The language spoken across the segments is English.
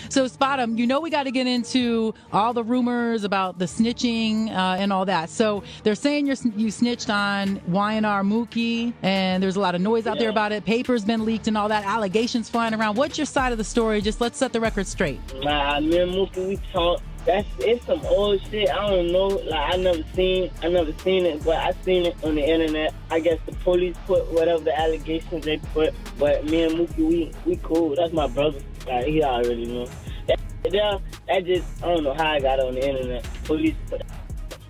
So Spotem, you know we got to get into all the rumors about the snitching and all that. So they're saying you snitched on Y&R Mookie, and there's a lot of noise out there about it. Paper's been leaked and all that, allegations flying around. What's your side of the story? Just let's set the record straight. Nah, me and Mookie, we talk. It's some old shit. I don't know. Like I never seen it, but I seen it on the internet. I guess the police put whatever the allegations they put. But me and Mookie, we cool. That's my brother. Like he already know. That just I don't know how I got on the internet. Police put.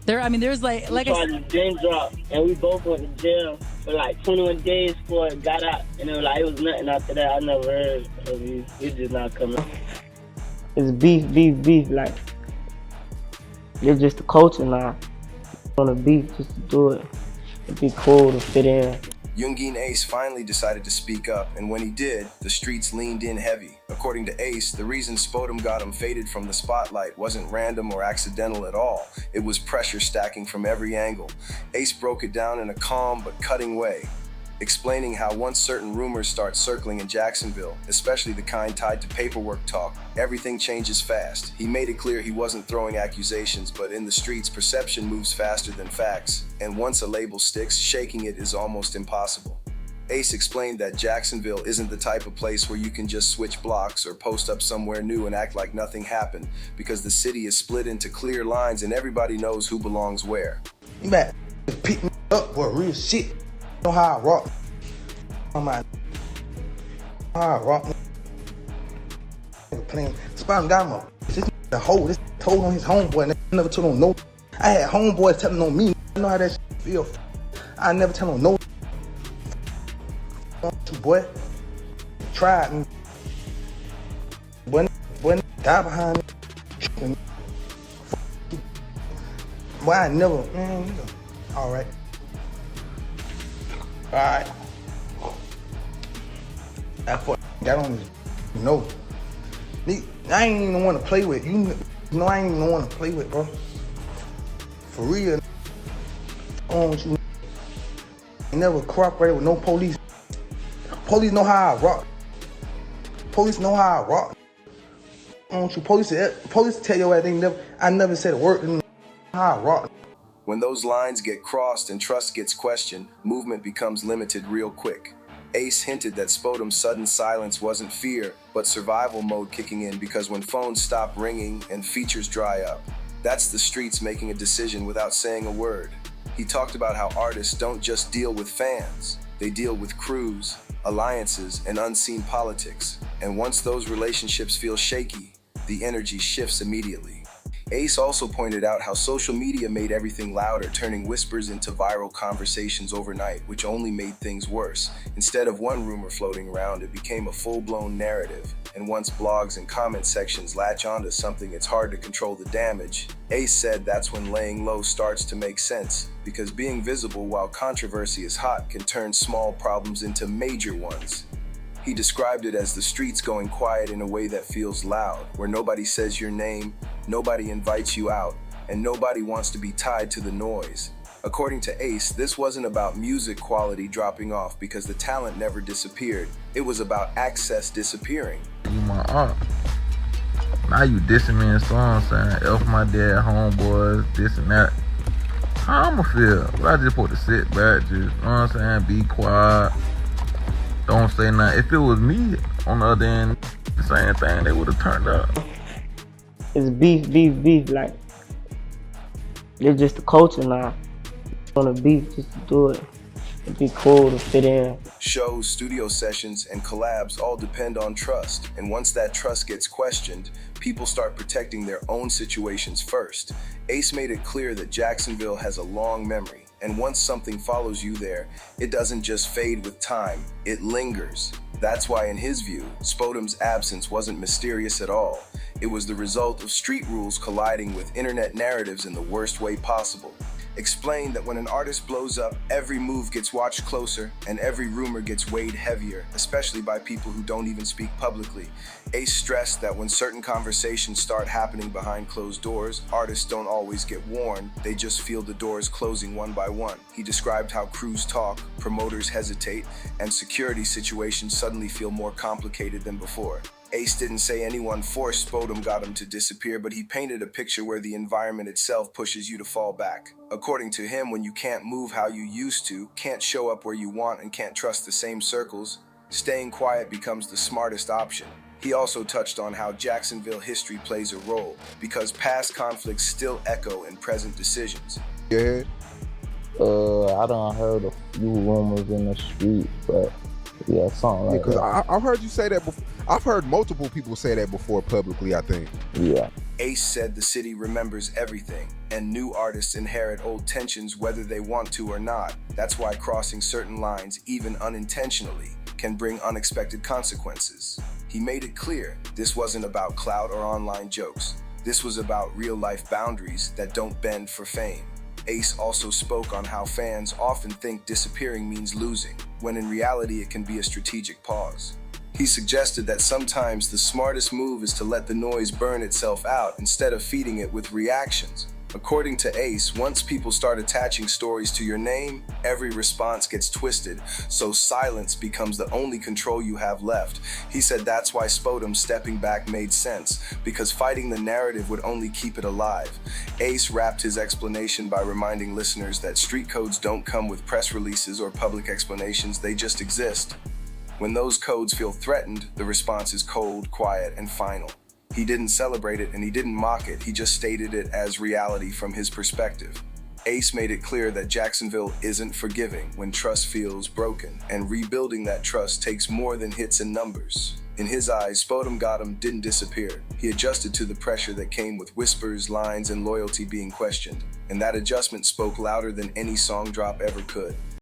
There's like I said, then drop, and we both went to jail for like 21 days before it got out, and it was nothing after that. I never heard of you. It's just not coming. It's beef. Like it's just the culture now. On the beef just to do it. It'd be cool to fit in. Yungeen Ace finally decided to speak up, and when he did, the streets leaned in heavy. According to Ace, the reason SpotemGottem faded from the spotlight wasn't random or accidental at all. It was pressure stacking from every angle. Ace broke it down in a calm but cutting way, explaining how once certain rumors start circling in Jacksonville, especially the kind tied to paperwork talk, everything changes fast. He made it clear he wasn't throwing accusations, but in the streets, perception moves faster than facts, and once a label sticks, shaking it is almost impossible. Ace explained that Jacksonville isn't the type of place where you can just switch blocks or post up somewhere new and act like nothing happened, because the city is split into clear lines and everybody knows who belongs where. You better pick me up for real shit. Know how I rock. How I rock. Playing SpotemGottem. This the hoe. This told on his homeboy. Never told on no. I had homeboys telling on me. I know how that shit feel. I never tell on no. Boy, tried me. Boy, die behind me. Boy, I never. Man, all right. Alright. I got on this, I ain't even want to play with. You know I ain't even want to play with, bro. For real. You never cooperated with no police. Police know how I rock. Police know how I rock. Police tell your ass I never said a word to them. How I rock. When those lines get crossed and trust gets questioned, movement becomes limited real quick. Ace hinted that Spotem's sudden silence wasn't fear, but survival mode kicking in, because when phones stop ringing and features dry up, that's the streets making a decision without saying a word. He talked about how artists don't just deal with fans, they deal with crews, alliances, and unseen politics. And once those relationships feel shaky, the energy shifts immediately. Ace also pointed out how social media made everything louder, turning whispers into viral conversations overnight, which only made things worse. Instead of one rumor floating around, it became a full-blown narrative. And once blogs and comment sections latch onto something, it's hard to control the damage. Ace said that's when laying low starts to make sense, because being visible while controversy is hot can turn small problems into major ones. He described it as the streets going quiet in a way that feels loud, where nobody says your name, nobody invites you out, and nobody wants to be tied to the noise. According to Ace, this wasn't about music quality dropping off because the talent never disappeared. It was about access disappearing. You my aunt. Now you dissing me in songs saying F my dad, homeboys, this and that. How I'ma feel? But I just supposed to sit back, just, you know what I'm saying, be quiet. Don't say nothing. If it was me on the other end, the same thing, they would have turned up. It's beef. Like it's just the culture now. On the beef just to do it. It'd be cool to fit in. Shows, studio sessions, and collabs all depend on trust. And once that trust gets questioned, people start protecting their own situations first. Ace made it clear that Jacksonville has a long memory. And once something follows you there, it doesn't just fade with time, it lingers. That's why, in his view, Spotem's absence wasn't mysterious at all. It was the result of street rules colliding with internet narratives in the worst way possible. Explained that when an artist blows up, every move gets watched closer and every rumor gets weighed heavier, especially by people who don't even speak publicly. Ace stressed that when certain conversations start happening behind closed doors, artists don't always get warned, they just feel the doors closing one by one. He described how crews talk, promoters hesitate, and security situations suddenly feel more complicated than before. Ace didn't say anyone forced SpotemGottem to disappear, but he painted a picture where the environment itself pushes you to fall back. According to him, when you can't move how you used to, can't show up where you want, and can't trust the same circles, staying quiet becomes the smartest option. He also touched on how Jacksonville history plays a role, because past conflicts still echo in present decisions. Yeah. I done heard a few rumors in the street, but yeah, something like Because that. I've heard you say that before. I've heard multiple people say that before publicly, I think. Yeah. Ace said the city remembers everything, and new artists inherit old tensions whether they want to or not. That's why crossing certain lines, even unintentionally, can bring unexpected consequences. He made it clear this wasn't about clout or online jokes. This was about real-life boundaries that don't bend for fame. Ace also spoke on how fans often think disappearing means losing, when in reality it can be a strategic pause. He suggested that sometimes the smartest move is to let the noise burn itself out instead of feeding it with reactions. According to Ace, once people start attaching stories to your name, every response gets twisted, so silence becomes the only control you have left. He said that's why Spotem stepping back made sense, because fighting the narrative would only keep it alive. Ace wrapped his explanation by reminding listeners that street codes don't come with press releases or public explanations, they just exist. When those codes feel threatened, the response is cold, quiet, and final. He didn't celebrate it and he didn't mock it, he just stated it as reality from his perspective. Ace made it clear that Jacksonville isn't forgiving when trust feels broken, and rebuilding that trust takes more than hits and numbers. In his eyes, SpotemGottem didn't disappear. He adjusted to the pressure that came with whispers, lines, and loyalty being questioned, and that adjustment spoke louder than any song drop ever could.